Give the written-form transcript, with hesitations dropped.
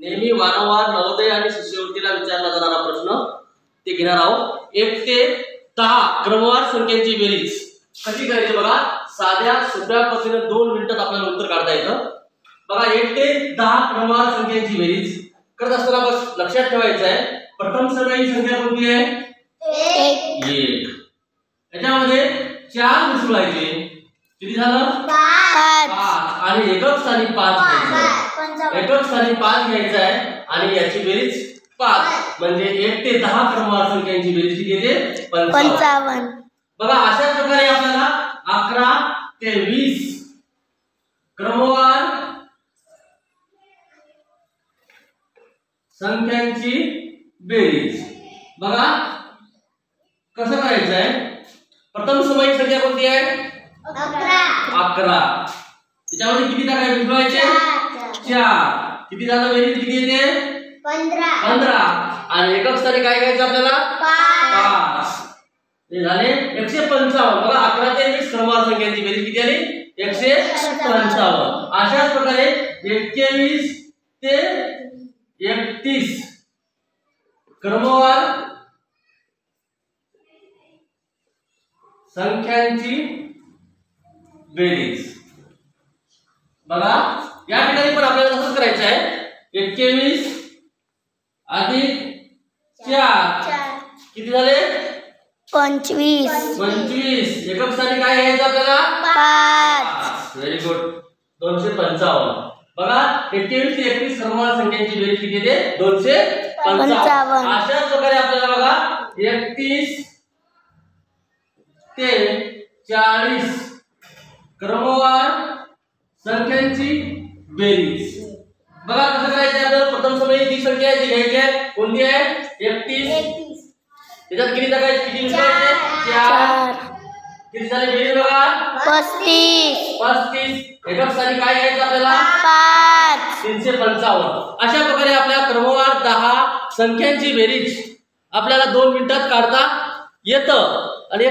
नेहमी वारंवार नवोदय आणि शिष्यवृत्तीला विचारला जाणारा प्रश्न ते घेणार आहोत. 1 ते 10 क्रमवार संख्यांची बेरीज कशी करायची बघा. साध्या सोप्या पद्धतीने 2 मिनिटात आपल्याला उत्तर काढता येतं. बघा 1 ते 10 क्रमवार संख्यांची बेरीज करत असताना बस लक्षात ठेवायचं आहे प्रथम क्रमांकाची संख्या कोणती आहे? 1. याच्यामध्ये 4 मिसळायचे किती झालं? 5 आणि एकक स्थानी 5 घ्यायचं. एकक स्थानी 5 घ्यायचं आहे आणि याची बेरीज 5 म्हणजे 1 ते 10 क्रमवार संख्यांची बेरीज किती येते? 55. बघा अशाच प्रकारे आपल्याला 11 ते 20 क्रमवार संख्यांची बेरीज बघा कसं करायचं आहे. प्रथम क्रमांकाची संख्या कोणती आहे? 11. त्याच्यामध्ये किती टाकायचे? मिसळायचे 4. किती झालं बेरीज किती येते? 15. आणि एकक स्थानी काय घ्यायचं आपल्याला? 5. हे झाले 155. बघा 11 ते 20 क्रमवार संख्यांची बेरीज किती आली? 155. अशाच प्रकारे 21 ते 31 क्रमवार संख्यांची बेरीज बघा या ठिकाणी पण आपल्याला तसंच करायचं आहे. 21 अधिक 4 किती झाले? 25. एकक स्थानी काय घ्यायचं आपल्याला? 5. Very good. 255. बघा 21 ते 31 क्रमवार संख्यांची बेरीज किती येते? 255. अशाच प्रकारे आपल्याला बघा 31 ते 40 क्रमवार संख्यांची बेरीज बघा कसं करायचं आहे. आपल्याला प्रथम क्रमांकाची जी संख्या आहे ती घ्यायची आहे. कोणती आहे? 31. त्याच्यात किती टाकायचे? किती मिसळायचे? 4. किती झाले बेरीज बघा? 35. एकक स्थानी काय घ्यायचं आपल्याला? 5. 355. अशा प्रकारे आपल्या क्रमवार 10 संख्यांची बेरीज आपल्याला 2 मिनिटात काढता येतं आणि